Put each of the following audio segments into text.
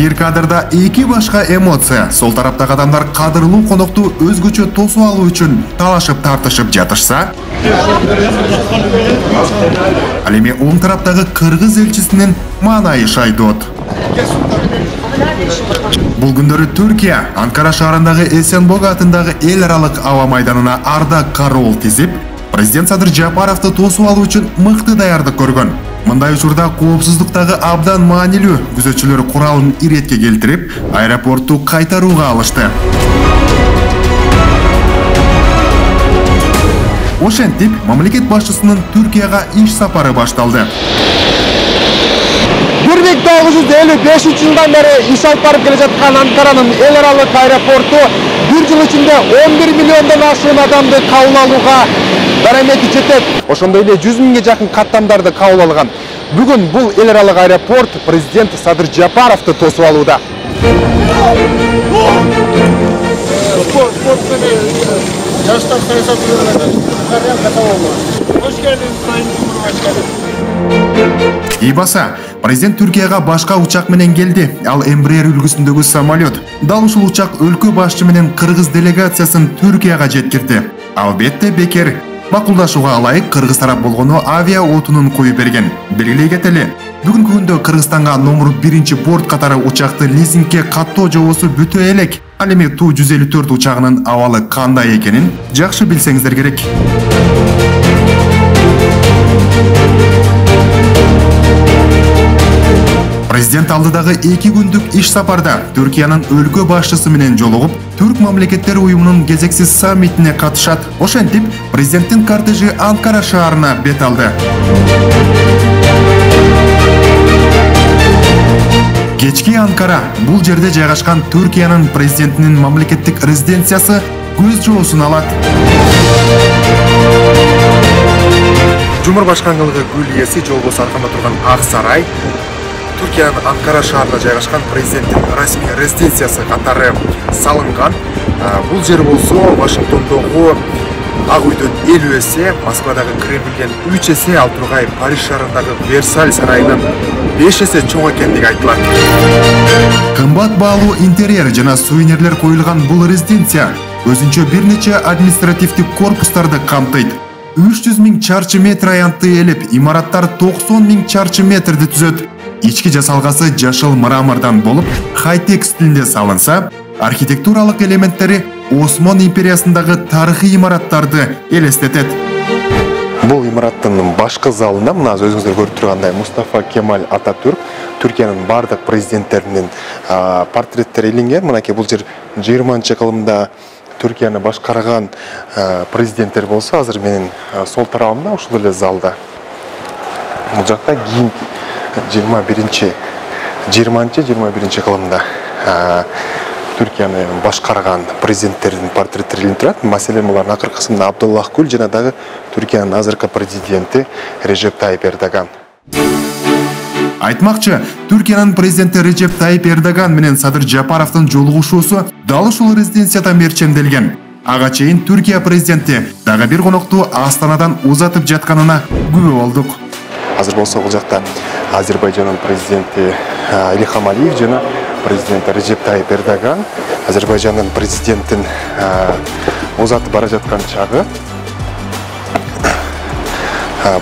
Бир кадрда эки башка эмоция. Сол тараптагы адамдар кадырлуу конокту өзгөчө тосуп алуу үчүн талашып тартышып жатышса, ал эми оң тараптагы кыргыз элчисинин маанайы шайдоот. Бул күндөрү Түркия Анкара шаарындагы Эсенбог атындагы эл аралык аба майданына ардак кароол тизип, президент Садыр Жапаровду тосуп алуу үчүн мыкты даярдык көргөн. Мындай учурда коопсуздуктагы абдан маанилүү күзөтчүлөр куралын иретке келтирип, аэропортту кайтарууга алышты. Ошентип, мамлекет башчысынын Түркияга иш сапары башталды. 1955 жылдан бери иш алып барып келе жаткан Анкаранын эл аралык аэропорту бир жыл ичинде 11 миллиондон ашуун адамды кабыл алууга дарамети жетет. Ошондой эле 100 миңге жакын каттамдарды кабыл алган. Бүгүн бул эл аралык аэропорт президент Садыр Жапаровду тосуп алууда. Ийбаса, президент Түркияга башка учак менен келди. Ал Embraer үлгүсүндөгү самолет. Дал ушул учак өлкө башчы менен кыргыз делегациясын Түркияга жеткирди. Албетте бекер. Макулдашууга ылайык кыргыз тарап болгону авиа отунун коюп берген. Белгилей кетели. Бүгүнкү күндө Кыргызстанга номер 1 борт катары учакты лизингке каттоо жобосу бүтө элек. Ал эми Ту-154 учагынын абалы кандай экенин жакшы билсеңиздер керек. Президент алдыдагы 2 күндүк иш сапарда Түркиянын өлкө башчысы менен жолугуп, Түрк мамлекеттер уюмунун кезексиз саммитине катышат. Ошентип, президенттин кортежи Анкара шаарына бет алды. Кечки Анкара, бул жерде жайгашкан Түркиянын президентинин мамлекеттик резиденциясы көз жоосун алат. Жумурбашкандыгы гүл ээси жолбос арканда турган Ак сарай, Түркиянын Анкара шаарында жайгашкан президенттин расмий резиденциясы катары салынган. Бул жер болсо Вашингтондогу Ак үйдөн 50 эсе, Москвадагы Кремлден 3 эсе, ал тургай Париж шаарындагы Версаль сарайынан 5 эсе чоң экендиги айтылат. Кымбат баалуу интерьер жана сувенирлер коюлган бул резиденция өзүнчө бир нече административдик корпустарды камтыйт. 300 миң чарчы метр аянтты элеп, имараттар 90 миң чарчы метрди түзөт. Ички жасалгасы жашыл мрамордон болуп, хай-тек стилинде салынса, архитектуралык элементтери Осман империясындагы тарыхый имараттарды элестетет. Бул имараттын башкы залында мына өзүңүздөр көрүп тургандай Мустафа Кемаль Ататүрк, Түркиянын бардык президенттеринин портреттери иленген. Мынакей бул жер 20-кылымда Түркияны башкарган президенттер болсо, азыр менин сол тарабымда ушул эле залда. Бул жакта кийин 20-21 кылымда Түркияны башкарган президенттердин портреттери илинип турат. Маселен, булардын акыркысында Абдуллах Гүл жана дагы Түркиянын азыркы президенти Режеп Тайип Эрдоган. Айтмакчы, Түркиянын президенти Режеп Тайип Эрдоган менен Садыр Жапаровдун жолугушуусу дал ушул резиденцияда мерченделген. Ага чейин Түркия президенти дагы бир конокту Астанадан узатып жатканына күбө болдук. Азыр болсо бул жакта Азербайжандын президенти Илхам Алиев жана президент Режеп Тайип Эрдоган, Азербайжандын президентин узатып бара жаткан чагы.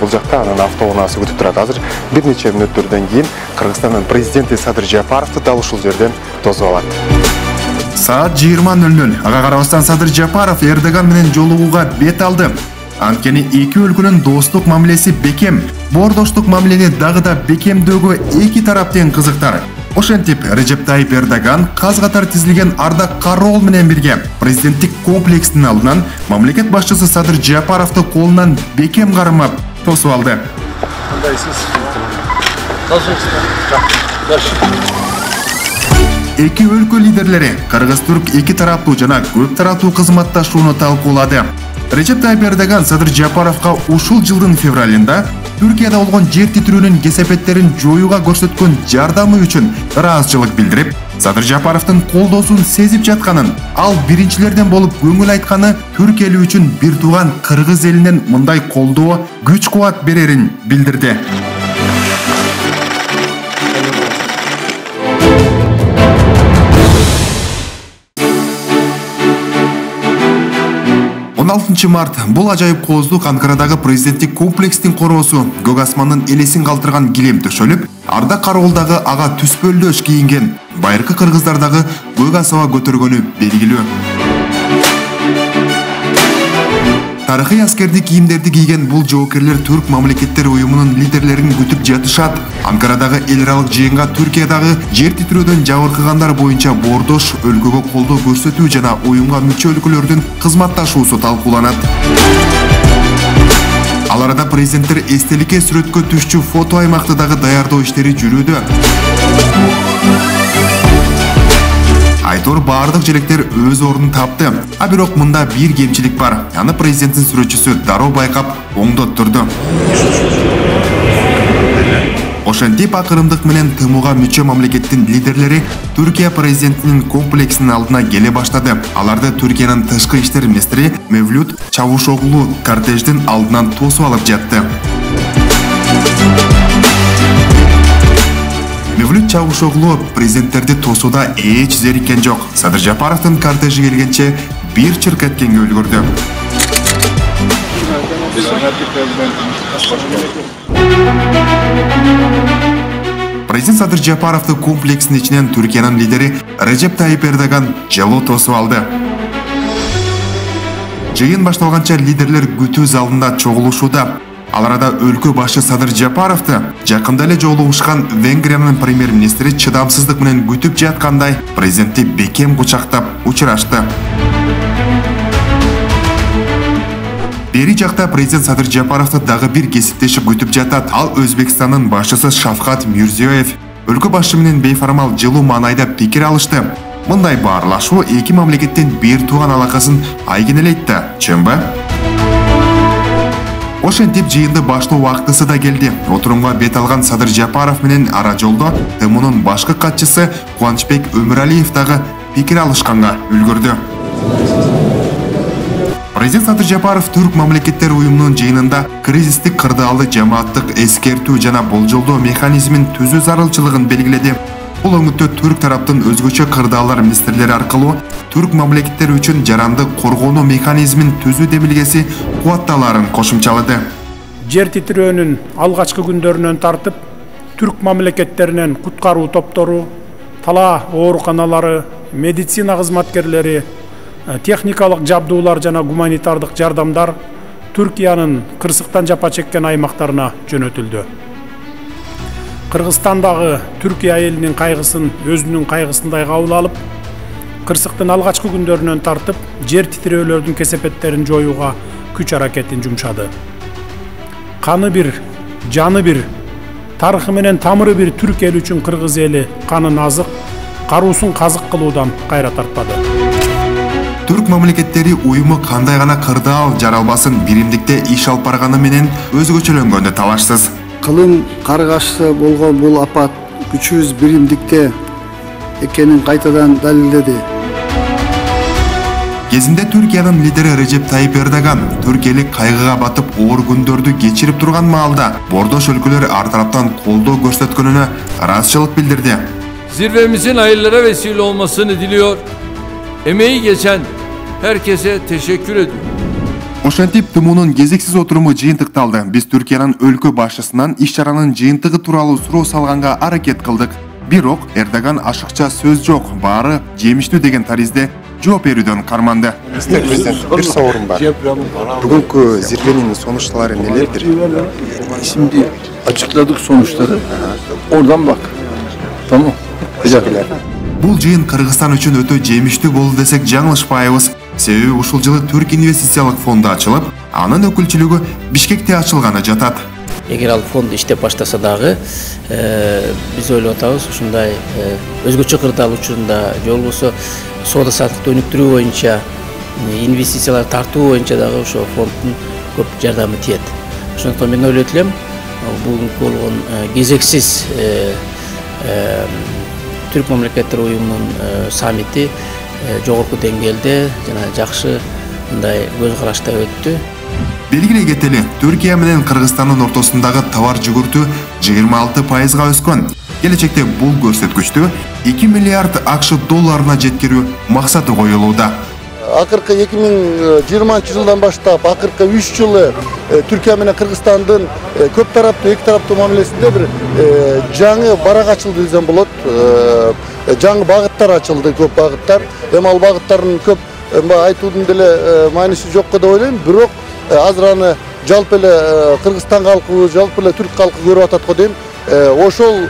Бул жакта анын автоунаасы күтүп турат. Азыр бир нече мүнөттөрдөн кийин Кыргызстандын президенти Садыр Жапаровду дал ушул жерден тосуп алат. Саат 20:00 ага карабастан Садыр Жапаров Эрдоган менен жолугууга бет алды. Анткени эки өлкөнүн достук мамилеси бекем, бордоштук мамилени дагы да бекемдөөгө эки тарап тең кызыктар. Ошентип, Режеп Тайип Эрдоган каз катар тизилген ардак кароол менен бирге президенттик комплекстин алдынан мамлекет башчысы Садыр Жапаровду колунан бекем кармап тосуп алды. Эки өлкө лидерлери кыргыз-түрк эки тараптуу жана көп тараптуу кызматташууну талкуулады. Режеп Тайип Эрдоган Садыр Жапаровга ушул жылдын февралында Түркияда болгон жер титирүүнүн кесепеттерин жоюуга көрсөткөн жардамы үчүн ыраазычылык билдирип, Садыр Жапаровдун колдоосун сезип жатканын, ал биринчилерден болуп көңүл айтканы Түрк эли үчүн бир тууган кыргыз элинен мындай колдоо күч-кубат берерин билдирди. 16 март бул ажайып кооздук Анкарадагы президенттик комплекстин короосу көк асмандын элесин калтырган килем төшөлүп, Арда Кароолдагы ага түспөлдөш кийинген байыркы кыргыздардагы көк асаба көтөргөнү белгилүү. Тарыхый аскердик кийимдерди кийген бул жоокерлер Түрк мамлекеттер уюмунун лидерлерин күтүп жатышат. Анкарадагы эл аралык жыйынга Түркиядагы жер титирөөдөн жабыркагандар боюнча бордош, өлкөгө колдоо көрсөтүү жана уюмга мүчө өлкөлөрдүн кызматташуусу талкууланат. Ал арада президенттер эстеликке сүрөткө түшчү фото аймакты дагы даярдоо иштери жүрүүдө. Айтор бардык желектер өз ордун тапты. А бирок мында бир кемчилик бар. Аны президенттин сүрөтчүсү дароо байкап, оңдоттурду. Ошентип акырымдык менен ТМУга мүчө мамлекеттин лидерлери Түркия президентинин комплексинин алдына келе баштады. Аларды Түркиянын тышкы иштер министри Мевлют Чавушоглу кортеждин алдынан тосуп алып жатты. Мевлют Чавушоглу президенттерди тосууда эч зериккен жок. Садыр Жапаровдун кортежи келгенче бир чырк эткенге үлгүрдү. Президент Садыр Жапаровду комплекстин ичинен Түркиянын лидери Режеп Тайип Эрдоган жылуу тосуп алды. Жыйын башталганча лидерлер күтүү залында чогулушууда. Ал арада өлкө башы Садыр Жапаровду жакында эле жолугушкан Венгриянын премьер-министри чыдамсыздык менен күтүп жаткандай президентти бекем кучактап учурашты. Бери жакта президент Садыр Жапаровду дагы бир кесиптешип күтүп жатат. Ал Өзбекстандын башчысы Шавкат Мирзиёев өлкө башы менен бейфармал жылуу маанайда пикир алышты. Мындай баарлашуу эки мамлекеттин бир тууган алакасын айгинелейт да, чынбы? Ошентип жыйынды баштоо убактысы да келди. Отурумга бет алган Садыр Жапаров менен ара жолдо ТМУнун башкы катчысы Кубанычбек Өмүралиев дагы пикир алышканга үлгүрдү. Президент Садыр Жапаров Түрк мамлекеттер уюмунун жыйынында кризистик кырдаалды жамааттык эскертүү жана болжолдоо механизмин түзүү зарылчылыгын белгиледи. Бул өңүттө Түрк тараптын өзгөчө кырдаалдар министрлери аркылуу Түрк мамлекеттери үчүн жаранды коргонуу механизмин түзүү демилгеси кубатталарын кошумчалады. Жер титирөөнүн алгачкы күндөрүнөн тартып, Түрк мамлекеттеринен куткаруу топтору, талаа ооруканалары, медицина кызматкерлери, техникалык жабдуулар жана гуманитардык жардамдар Түркиянын кырсыктан жапа чеккен аймактарына жөнөтүлдү. Кыргызстандагы Түркия элинин кайгысын өзүнүн кайгысындай кабыл алып, кырсыктын алгачкы күндөрүнөн тартып, жер титирөөлөрдүн кесепеттерин жоюуга күч аракетин жумшады. Каны бир, жаны бир, тарыхы менен тамыры бир түрк эли үчүн кыргыз эли канын азык, каруусун казык кылуудан кайра тартпады. Түрк мамлекеттери уюму кандай гана кырдаал жаралбасын биримдикте иш алып барганы менен өзгөчөлөнгөндө талашсыз. Кылым каргашысы болгон бул апат күчүбүз биримдикте экенин кайтадан далилдеди. Кезинде Түркиянын лидери Режеп Тайип Эрдоган Түркиялык кайгыга батып оор күндөрдү кечирип турган маалда бордош өлкөлөр ар тараптан колдоо көрсөткөнүнө ыраазычылык билдирди. Zirvemizin hayırlara vesile olmasını diliyor. Emeği geçen herkese teşekkür ediyorum. Ошентип ТМУнун кезексиз отуруму жыйынтыкталды. Биз Түркиянын өлкө башчысынан иш-чаранын жыйынтыгы тууралуу суроо салганга аракет кылдык. Бирок Эрдоган ашыкча сөз жок, баары жемиштүү деген таризде жооп берүүдөн карманды. Президент, бир соорум бар. Бүгүнкү зирвенин сонуштары нелердир? Şimdi açıkladık sonuçları. Oradan bak. Tamam. Teşekkürler. Бул жыйын Кыргызстан үчүн өтө жемиштүү болду десек жаңылышпайбыз. Себеби ушул жылы Түрк инвестициялык фонду ачылып, анын өкүлчүлүгү Бишкекте ачылганы жатат. Эгер ал фонд иштеп баштаса дагы, биз ойлоп атабыз, ушундай өзгөчө кырдаал учурунда же болбосо соода саттыкты өнүктүрүү боюнча, инвестициялар тартуу боюнча дагы ошо фонддун көп жардамы тиет. Ошондуктан мен ойлойт элем, бүгүнкү болгон кезексиз Түрк мамлекеттер уюмунун саммити жогорку деңгээлде жана жакшы мындай көз карашта өттү. Белгилей кетели, Түркия менен Кыргызстандын ортосундагы товар жүгүртүү 26%га өскөн. Келечекте бул көрсөткүчтү 2 миллиард АКШ долларына жеткирүү максаты коюлууда. акыркы 2020-жылдан баштап акыркы 3 жылы Түркия менен Кыргызстандын көп тараптуу, эки тараптуу мамилесинде бир жаңы барак ачылды десем болот. Жаңы багыттар ачылды, көп багыттар. Эми ал багыттардын көп айтуудун деле мааниси жок деп ойлойм. Бирок азыр аны жалпы эле Кыргызстан калкы, жалпы эле түрк калкы көрүп атат го дейм. Ошол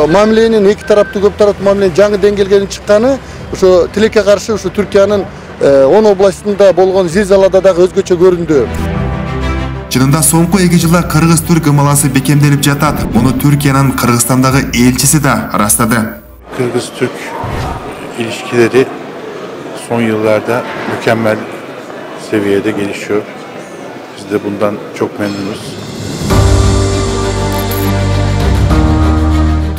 мамиленин эки тараптуу, көп тараптуу мамиленин жаңы деңгээлге чыкканы ошо тилекке каршы ошо Түркиянын 10 областында болгон зилзалада дагы өзгөчө көрүндү. Чынында соңку 2 жылда кыргыз-түрк ымаласы бекемделип жатат. Муну Түркиянын Кыргызстандагы элчиси да растады. Kırgız-Türk ilişkileri son yıllarda mükemmel seviyede gelişiyor. Biz de bundan çok memnunuz.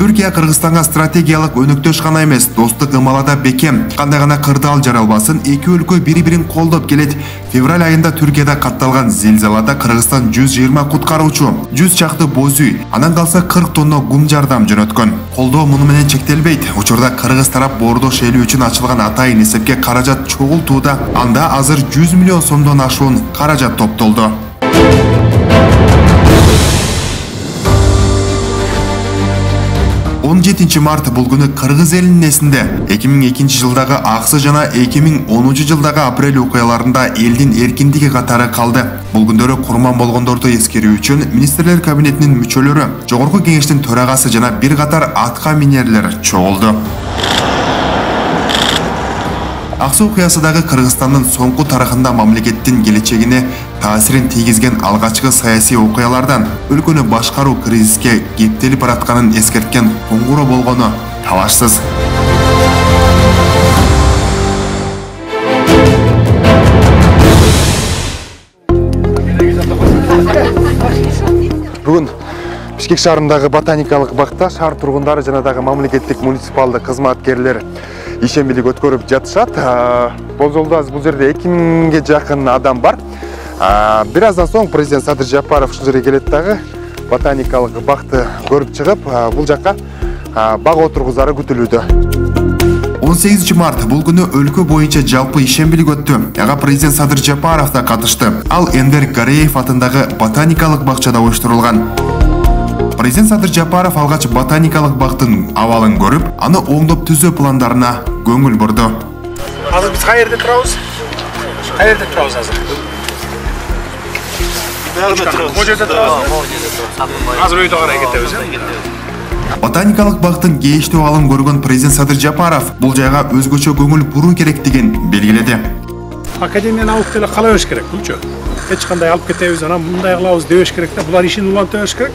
Түркия Кыргызстанга стратегиялык өнөктөш гана эмес, достук ымалада бекем. Кандай гана кырдаал жаралбасын, эки өлкө бири-бирин колдоп келет. Февраль айында Түркияда катталган зилзалада Кыргызстан 120 куткаруучу, 100 чакты боз үй, анан калса 40 тонна гум жардам жөнөткөн. Колдоо муну менен чектелбейт. Учурда Кыргыз тарап бордо шейлөө үчүн ачылган атайын эсепке каражат чогултууда. Анда азыр 100 миллион сомдон ашуун каражат топтолду. 17 март бул күнү Кыргыз элинин эсинде 2002 жылдагы аксы жана 2010 жылдагы апрель окуяларында элдин эркиндиги катары калды. Бул күндөрү курман болгондорду эскерүү үчүн министрлер кабинетинин мүчөлөрү, жогорку кеңештин төрагасы жана бир катар атка минерлер чогулду. Аксы окуясыдагы Кыргызстандын соңку тарыхында мамлекеттин келечегине таасирин тийгизген алгачкы саясий окуялардан өлкөнү башкаруу кризиске кептелип баратканын эскерткен коңгуроо болгону талашсыз. Бүгүн Бишкек шаарындагы ботаникалык бакта шаар тургундары жана дагы мамлекеттик муниципалдык кызматкерлер ишембилик өткөрүп жатышат. Болжолдо бул жерде 2000ге жакын адам бар. Бир аздан соң президент Садыр Жапаров ушул жерге келет дагы ботаникалык бакты көрүп чыгып, бул жакка бак отургузары күтүлүүдө. 18 март бул күнү өлкө боюнча жалпы ишембилик өттү. Ага президент Садыр Жапаров да катышты. Ал Эндер Гареев атындагы ботаникалык бакчада уюштурулган. Президент Садыр Жапаров алгач ботаникалык бактын абалын көрүп, аны оңдоп түзөө пландарына көңүл бурду. Азыр биз каерде турабыз? Каерде турабыз азыр? Бул жерде турабыз. Азыр өйдө карай кетебиз. Ботаникалык бактын кештүү абалын көргөн президент Садыр Жапаров бул жайга өзгөчө көңүл буруу керектигин белгиледи. Академияны алып келе кала бериш керек, булчу. Эч кандай алып кетебиз, анан мындай кылабыз дебеш керек да. Булар ишин улантып бериш керек.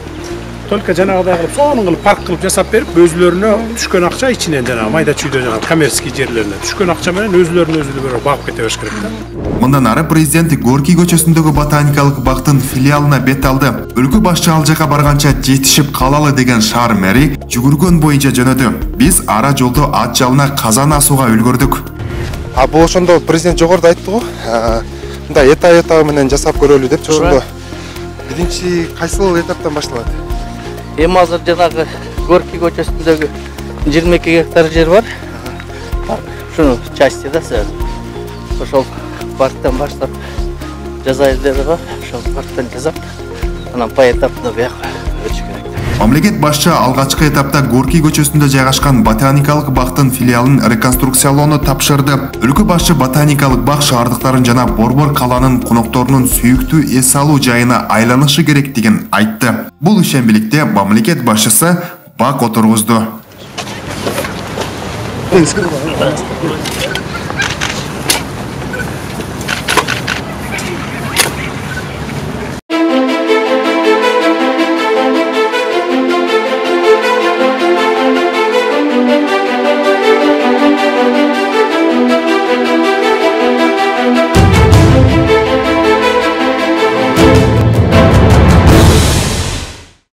Только жанагыдай кылып, сонун кылып парк кылып жасап берип, өзүлөрүнө түшкөн акча ичинен жана майда чүйдө жана коммерческий жерлерине түшкөн акча менен өзүлөрүн өзүлөрү багып кете бериш керек да. Мындан ары президент Горький көчөсүндөгү ботаникалык бактын филиалына бет алды. Өлкө башчы ал жака барганча жетишип калалы деген шаар мэри жүгүргөн боюнча жөнөдү. Биз ара жолдо ат жалына казан асууга үлгөрдүк. Бул ошондо президент жогоруда айтты го. Мындай этап менен жасап көрөлү деп ошондо. Биринчи кайсыл этаптан башталат? Эми азыр жанагы Горький көчөсүндөгү 22 гектар жер бар. Ушуну части да сиз. Ошол парктан баштап жасайбыз деди го. Ошол парктан жасап, анан поэтапно бияка өтүш керек. Мамлекет башчы алгачкы этапта Горький көчөсүндө жайгашкан ботаникалык бактын филиалын реконструкциялоону тапшырды. Өлкө башчы ботаникалык бак шаардыктарын жана Борбор каланын конокторунун сүйүктүү эс алуу жайына айланышы керектигин айтты. Бул ишембиликте мамлекет башчысы бак отургузду.